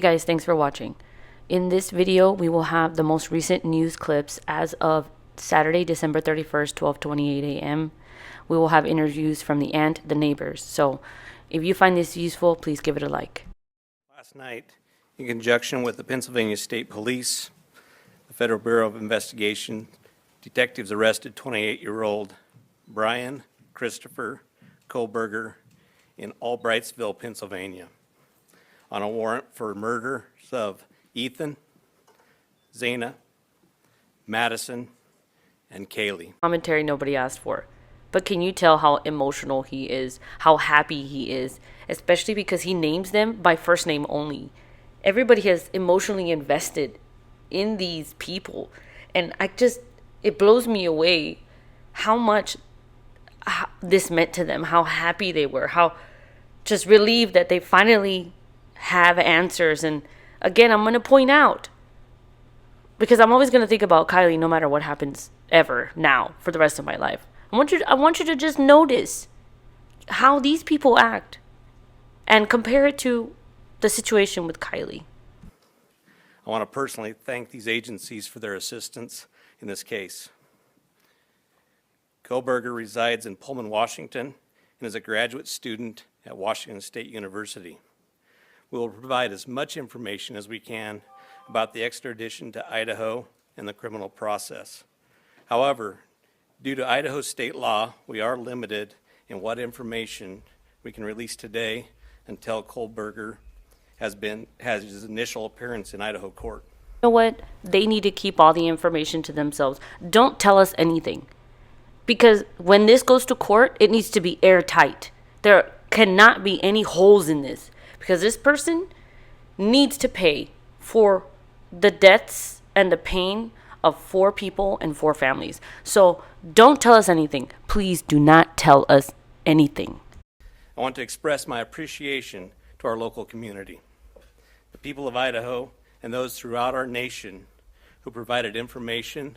Hey guys, thanks for watching. In this video, we will have the most recent news clips as of Saturday, December 31st, 12:28 a.m. We will have interviews from the aunt, the neighbors. So if you find this useful, please give it a like. Last night, in conjunction with the Pennsylvania State Police, the Federal Bureau of Investigation, detectives arrested 28-year-old Bryan Christopher Kohberger in Albrightsville, Pennsylvania, on a warrant for murders of Ethan, Zana, Madison, and Kaylee. Commentary nobody asked for. But can you tell how emotional he is, how happy he is, especially because he names them by first name only. Everybody has emotionally invested in these people. And it blows me away how much this meant to them, how happy they were, how just relieved that they finally have answers. And again, I'm going to point out, because I'm always going to think about Kylie no matter what happens ever now for the rest of my life. I want you to just notice how these people act and compare it to the situation with Kylie. I want to personally thank these agencies for their assistance in this case. Kohberger resides in Pullman, Washington, and is a graduate student at Washington State University. We will provide as much information as we can about the extradition to Idaho and the criminal process. However, due to Idaho state law, we are limited in what information we can release today until Kohberger has his initial appearance in Idaho court. You know what? They need to keep all the information to themselves. Don't tell us anything. Because when this goes to court, it needs to be airtight. There cannot be any holes in this. Because this person needs to pay for the deaths and the pain of 4 people and 4 families. So don't tell us anything. Please do not tell us anything. I want to express my appreciation to our local community, the people of Idaho, and those throughout our nation who provided information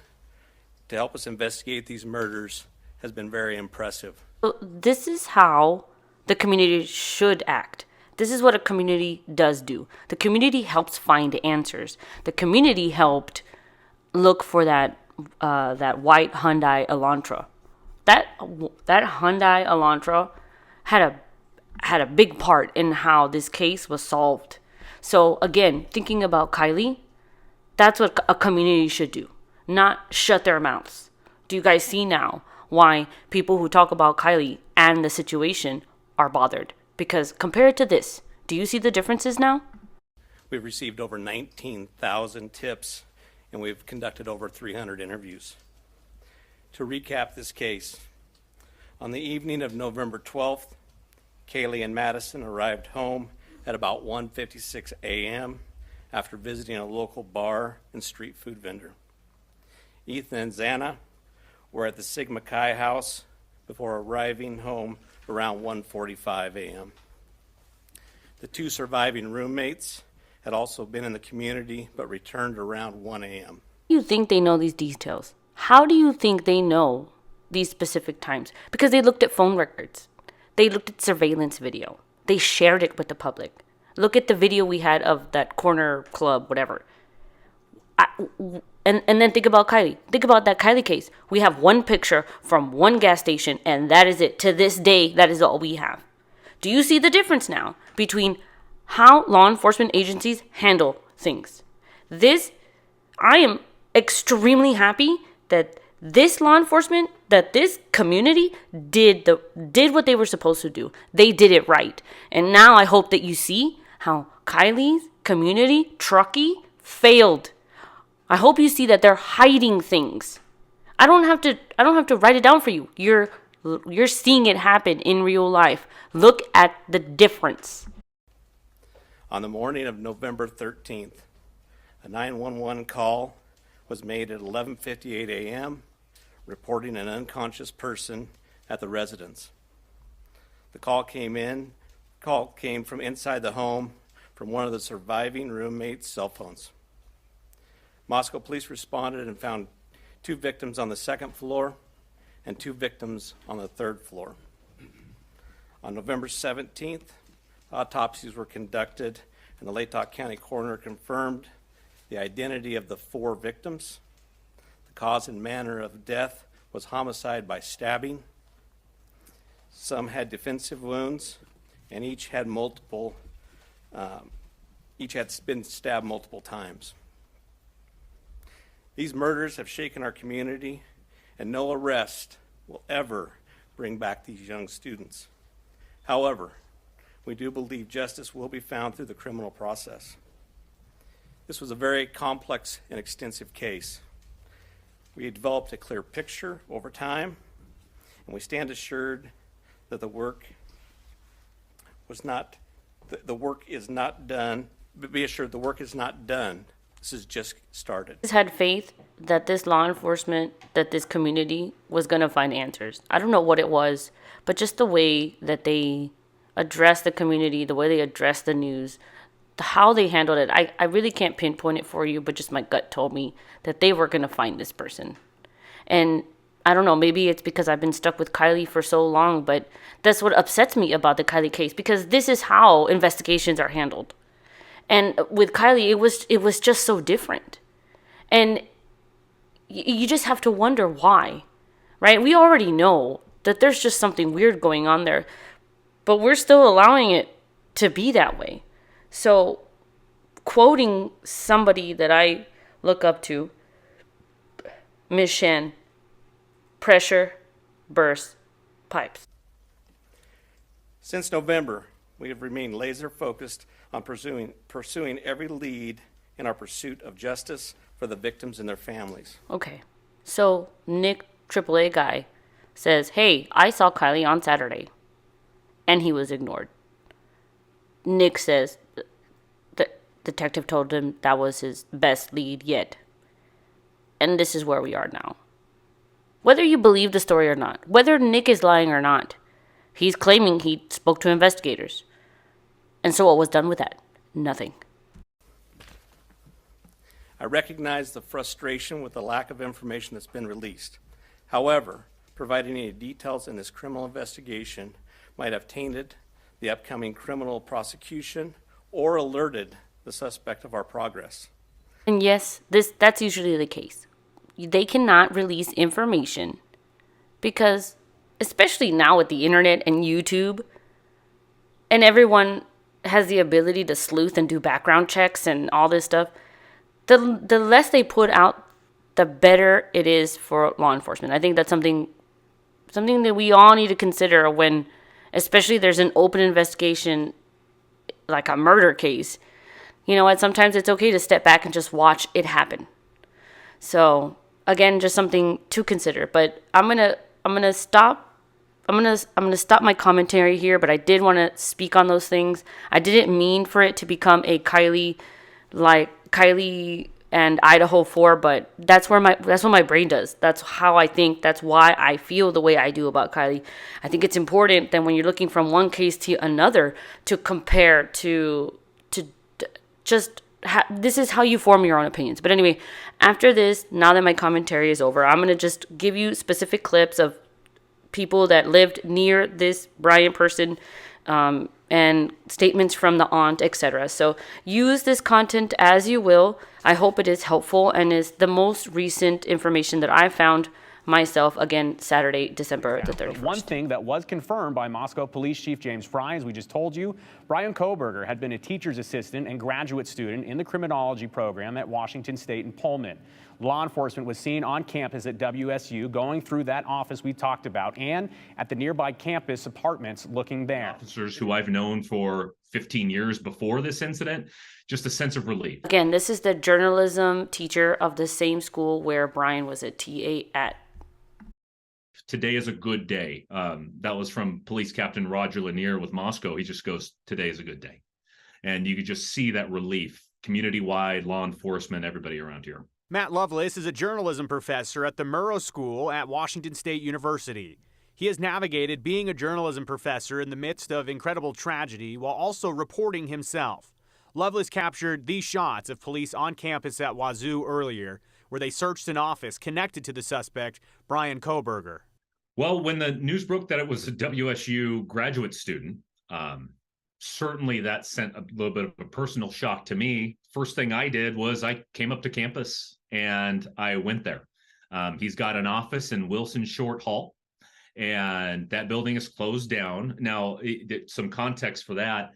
to help us investigate these murders has been very impressive. So this is how the community should act. This is what a community does do. The community helps find answers. The community helped look for that white Hyundai Elantra. That Hyundai Elantra had a big part in how this case was solved. So again, thinking about Kylie, that's what a community should do, not shut their mouths. Do you guys see now why people who talk about Kylie and the situation are bothered? Because compared to this, do you see the differences now? We've received over 19,000 tips, and we've conducted over 300 interviews. To recap this case, on the evening of November 12th, Kaylee and Madison arrived home at about 1:56 a.m. after visiting a local bar and street food vendor. Ethan and Zana were at the Sigma Chi house before arriving home around 1:45 a.m. The 2 surviving roommates had also been in the community but returned around 1 a.m. How do you think they know these details? How do you think they know these specific times? Because they looked at phone records. They looked at surveillance video. They shared it with the public. Look at the video we had of that corner club, whatever. And then think about Kylie. Think about that Kylie case. We have one picture from one gas station, and that is it. To this day, that is all we have. Do you see the difference now between how law enforcement agencies handle things? I am extremely happy that this law enforcement, that this community did what they were supposed to do. They did it right. And now I hope that you see how Kylie's community, Truckee, failed. I hope you see that they're hiding things. I don't have to write it down for you. You're seeing it happen in real life. Look at the difference. On the morning of November 13th, a 911 call was made at 11:58 a.m. reporting an unconscious person at the residence. The call came from inside the home from one of the surviving roommates' cell phones. Moscow police responded and found 2 victims on the 2nd floor and 2 victims on the 3rd floor. On November 17th, autopsies were conducted and the Latah County coroner confirmed the identity of the 4 victims. The cause and manner of death was homicide by stabbing. Some had defensive wounds, and each had been stabbed multiple times. These murders have shaken our community, and no arrest will ever bring back these young students. However, we do believe justice will be found through the criminal process. This was a very complex and extensive case. We had developed a clear picture over time, and we stand assured that the work is not done. But be assured the work is not done. This is just started. I had faith that this law enforcement, that this community was going to find answers. I don't know what it was, but just the way that they addressed the community, the way they addressed the news, how they handled it. I really can't pinpoint it for you, but just my gut told me that they were going to find this person. And I don't know, maybe it's because I've been stuck with Kylie for so long, but that's what upsets me about the Kylie case, because this is how investigations are handled. And with Kylie, it was just so different. And you just have to wonder why, right? We already know that there's just something weird going on there, but we're still allowing it to be that way. So, quoting somebody that I look up to, Ms. Shen, pressure, burst, pipes. Since November, we have remained laser focused on pursuing every lead in our pursuit of justice for the victims and their families. Okay, so Nick, AAA guy, says, hey, I saw Kylie on Saturday, and he was ignored. Nick says the detective told him that was his best lead yet. And this is where we are now. Whether you believe the story or not, whether Nick is lying or not, he's claiming he spoke to investigators. And so what was done with that? Nothing. I recognize the frustration with the lack of information that's been released. However, providing any details in this criminal investigation might have tainted the upcoming criminal prosecution or alerted the suspect of our progress. And yes, that's usually the case. They cannot release information because, especially now with the internet and YouTube, and everyone has the ability to sleuth and do background checks and all this stuff, the less they put out, the better it is for law enforcement. I think that's something that we all need to consider when, especially there's an open investigation like a murder case. You know what? Sometimes it's okay to step back and just watch it happen. So again, just something to consider. But I'm gonna stop my commentary here, but I did want to speak on those things. I didn't mean for it to become a Kylie and Idaho 4, but that's what my brain does. That's how I think. That's why I feel the way I do about Kylie. I think it's important that when you're looking from one case to another to compare this is how you form your own opinions. But anyway, after this, now that my commentary is over, I'm going to just give you specific clips of people that lived near this Bryan person, and statements from the aunt, etc. So use this content as you will. I hope it is helpful and is the most recent information that I found myself, again, Saturday, December the 31st. One thing that was confirmed by Moscow Police Chief James Bryan, as we just told you, Bryan Kohberger had been a teacher's assistant and graduate student in the criminology program at Washington State in Pullman. Law enforcement was seen on campus at WSU going through that office we talked about and at the nearby campus apartments looking there. Officers who I've known for 15 years before this incident, just a sense of relief. Again, this is the journalism teacher of the same school where Bryan was a TA at. Today is a good day. That was from Police Captain Roger Lanier with Moscow. He just goes, today is a good day. And you could just see that relief, community-wide, law enforcement, everybody around here. Matt Lovelace is a journalism professor at the Murrow School at Washington State University. He has navigated being a journalism professor in the midst of incredible tragedy while also reporting himself. Lovelace captured these shots of police on campus at Wazoo earlier, where they searched an office connected to the suspect, Bryan Kohberger. Well, when the news broke that it was a WSU graduate student, certainly that sent a little bit of a personal shock to me. First thing I did was I came up to campus and I went there. He's got an office in Wilson Short Hall, and that building is closed down. Now, some context for that,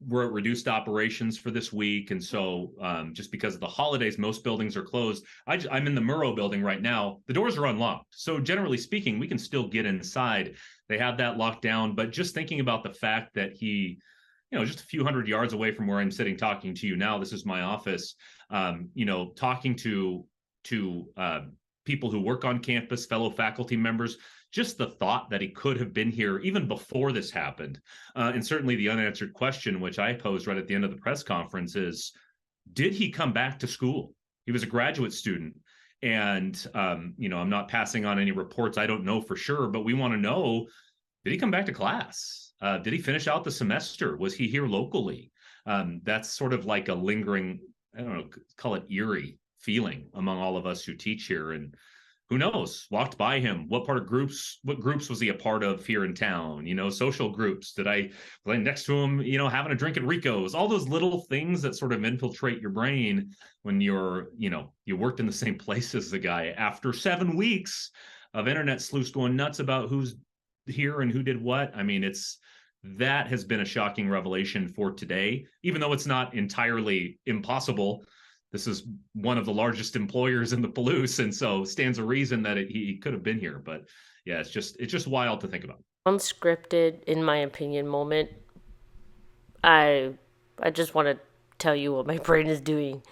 we're at reduced operations for this week. And so just because of the holidays, most buildings are closed. I'm in the Murrow building right now. The doors are unlocked. So generally speaking, we can still get inside. They have that locked down. But just thinking about the fact that he, just a few hundred yards away from where I'm sitting talking to you now, this is my office, talking to people who work on campus, fellow faculty members, just the thought that he could have been here even before this happened. And certainly the unanswered question, which I posed right at the end of the press conference, is, did he come back to school? He was a graduate student. And, I'm not passing on any reports. I don't know for sure, but we want to know, did he come back to class? Did he finish out the semester? Was he here locally? That's sort of like a lingering, I don't know, call it eerie feeling among all of us who teach here. And who knows, walked by him, what groups was he a part of here in town? Social groups. Did I play next to him, having a drink at Rico's? All those little things that sort of infiltrate your brain when you worked in the same place as the guy. After 7 weeks of internet sleuths going nuts about who's here and who did what, that has been a shocking revelation for today, even though it's not entirely impossible. This is one of the largest employers in the Palouse, and so stands a reason that he could have been here. But yeah, it's just wild to think about. Unscripted, in my opinion, moment. I just want to tell you what my brain is doing.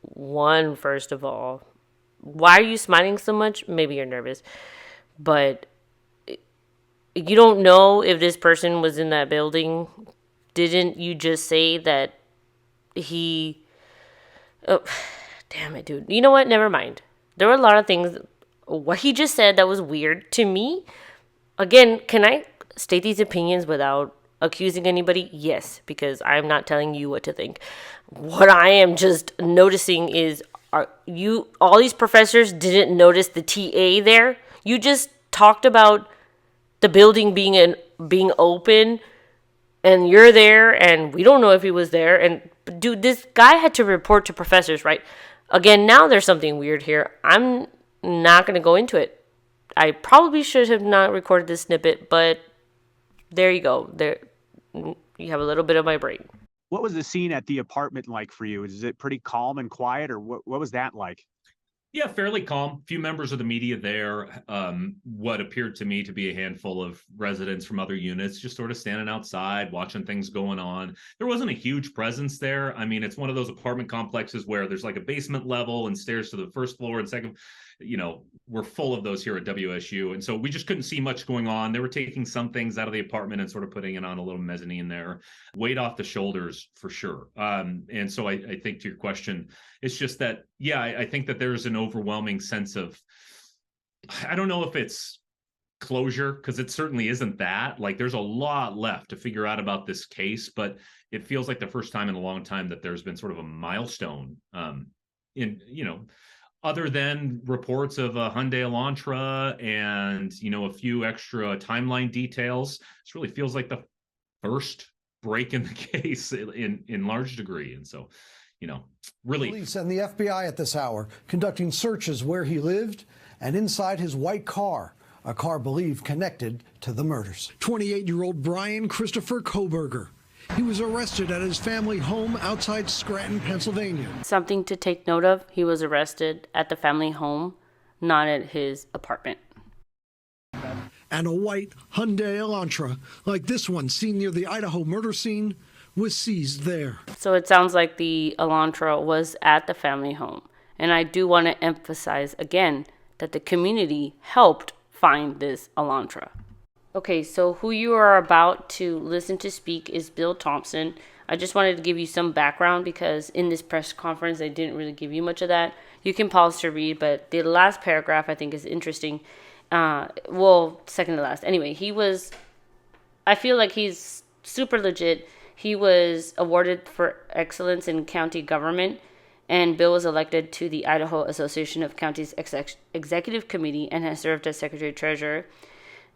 One, first of all, why are you smiling so much? Maybe you're nervous, but you don't know if this person was in that building. Didn't you just say that he... Oh, damn it, dude. You know what? Never mind. There were a lot of things. What he just said that was weird to me. Again, can I state these opinions without accusing anybody? Yes, because I'm not telling you what to think. What I am just noticing is, all these professors didn't notice the TA there? You just talked about the building being open, and you're there, and we don't know if he was there. And dude, this guy had to report to professors, right? Again, now there's something weird here. I'm not going to go into it. I probably should have not recorded this snippet, but there you go. There, you have a little bit of my brain. What was the scene at the apartment like for you? Is it pretty calm and quiet, or what was that like? Yeah, fairly calm. Few members of the media there. What appeared to me to be a handful of residents from other units, just sort of standing outside, watching things going on. There wasn't a huge presence there. It's one of those apartment complexes where there's like a basement level and stairs to the first floor and second. We're full of those here at WSU. And so we just couldn't see much going on. They were taking some things out of the apartment and sort of putting it on a little mezzanine there. Weight off the shoulders for sure. And so I think to your question, it's just that, yeah, I think that there's an overwhelming sense of, I don't know if it's closure, because it certainly isn't that. Like, there's a lot left to figure out about this case, but it feels like the first time in a long time that there's been sort of a milestone other than reports of a Hyundai Elantra and, a few extra timeline details. This really feels like the first break in the case in large degree. And so, really. Police and the FBI at this hour conducting searches where he lived and inside his white car, a car believed connected to the murders. 28-year-old Bryan Christopher Kohberger. He was arrested at his family home outside Scranton, Pennsylvania. Something to take note of, he was arrested at the family home, not at his apartment. And a white Hyundai Elantra, like this one seen near the Idaho murder scene, was seized there. So it sounds like the Elantra was at the family home. And I do want to emphasize again that the community helped find this Elantra. Okay, so who you are about to listen to speak is Bill Thompson. I just wanted to give you some background because in this press conference, they didn't really give you much of that. You can pause to read, but the last paragraph I think is interesting. Second to last. Anyway, I feel like he's super legit. He was awarded for excellence in county government, and Bill was elected to the Idaho Association of Counties Executive Committee and has served as Secretary Treasurer.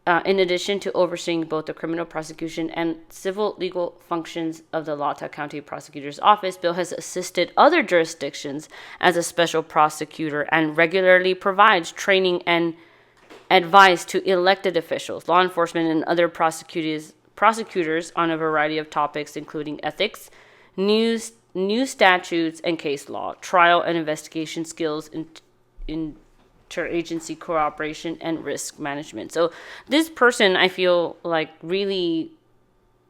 in addition to overseeing both the criminal prosecution and civil legal functions of the Latah County Prosecutor's Office, Bill has assisted other jurisdictions as a special prosecutor and regularly provides training and advice to elected officials, law enforcement, and other prosecutors on a variety of topics, including ethics, new statutes and case law, trial and investigation skills, interagency cooperation, and risk management. So this person, I feel like, really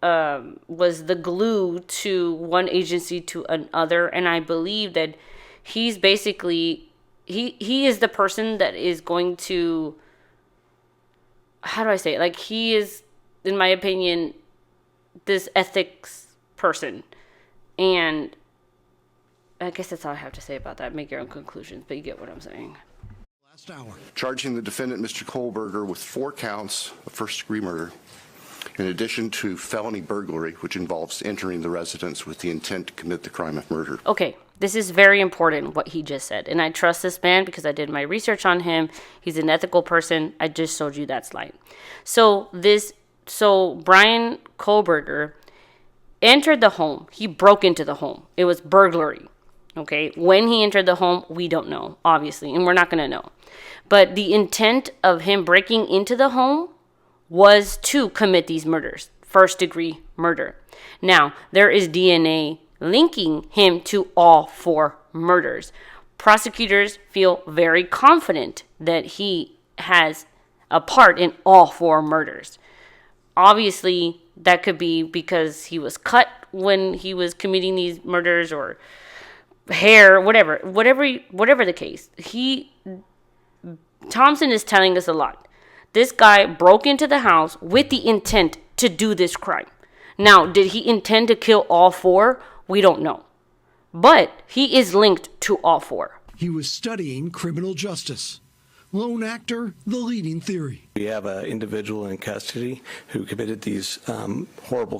was the glue to one agency to another, and I believe that he's basically he is the person that is going to, how do I say it? Like, he is, in my opinion, this ethics person. And I guess that's all I have to say about that. Make your own conclusions, but you get what I'm saying. Last hour. Charging the defendant, Mr. Kohberger, with 4 counts of first-degree murder, in addition to felony burglary, which involves entering the residence with the intent to commit the crime of murder. Okay, this is very important, what he just said. And I trust this man because I did my research on him. He's an ethical person. I just showed you that slide. So Bryan Kohberger entered the home. He broke into the home. It was burglary. Okay, when he entered the home, we don't know, obviously, and we're not going to know. But the intent of him breaking into the home was to commit these murders, first-degree murder. Now, there is DNA linking him to all 4 murders. Prosecutors feel very confident that he has a part in all 4 murders. Obviously, that could be because he was cut when he was committing these murders, or hair, whatever the case. Thompson is telling us a lot. This guy broke into the house with the intent to do this crime. Now, did he intend to kill all 4? We don't know. But he is linked to all 4. He was studying criminal justice. Lone actor, the leading theory. We have an individual in custody who committed these horrible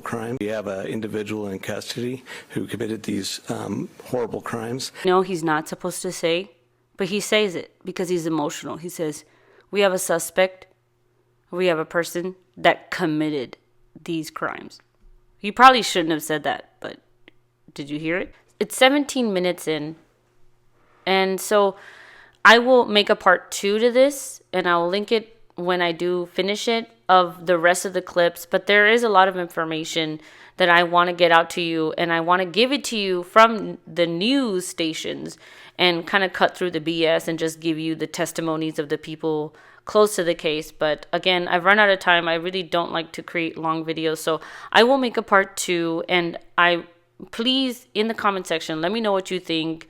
crimes. No, he's not supposed to say, but he says it because he's emotional. He says, we have a suspect, we have a person that committed these crimes. He probably shouldn't have said that, but did you hear it? It's 17 minutes in, and so I will make a part 2 to this, and I'll link it when I do finish it, of the rest of the clips. But there is a lot of information that I want to get out to you, and I want to give it to you from the news stations and kind of cut through the BS and just give you the testimonies of the people close to the case. But again, I've run out of time. I really don't like to create long videos, so I will make a part 2, and please, in the comment section, let me know what you think.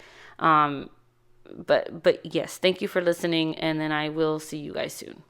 But yes, thank you for listening, and then I will see you guys soon.